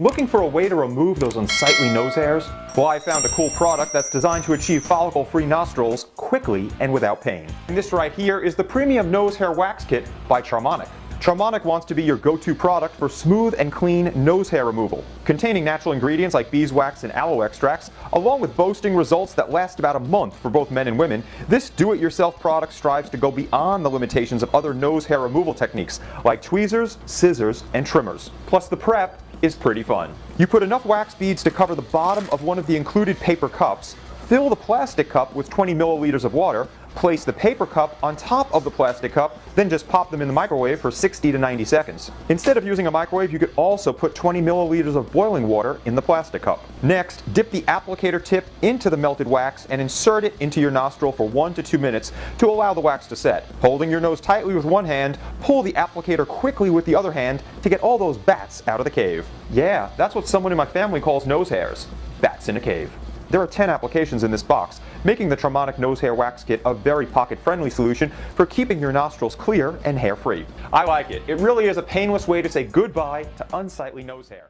Looking for a way to remove those unsightly nose hairs? Well, I found a cool product that's designed to achieve follicle-free nostrils quickly and without pain. And this right here is the Premium Nose Hair Wax Kit by Charmonic. Charmonic wants to be your go-to product for smooth and clean nose hair removal. Containing natural ingredients like beeswax and aloe extracts, along with boasting results that last about a month for both men and women, this do-it-yourself product strives to go beyond the limitations of other nose hair removal techniques like tweezers, scissors, and trimmers. Plus the prep is pretty fun. You put enough wax beads to cover the bottom of one of the included paper cups, fill the plastic cup with 20 milliliters of water, place the paper cup on top of the plastic cup, then just pop them in the microwave for 60 to 90 seconds. Instead of using a microwave, you could also put 20 milliliters of boiling water in the plastic cup. Next, dip the applicator tip into the melted wax and insert it into your nostril for 1 to 2 minutes to allow the wax to set. Holding your nose tightly with one hand, pull the applicator quickly with the other hand to get all those bats out of the cave. Yeah, that's what someone in my family calls nose hairs. Bats in a cave. There are 10 applications in this box, making the Charmonic Nose Hair Wax Kit a very pocket-friendly solution for keeping your nostrils clear and hair-free. I like it. It really is a painless way to say goodbye to unsightly nose hair.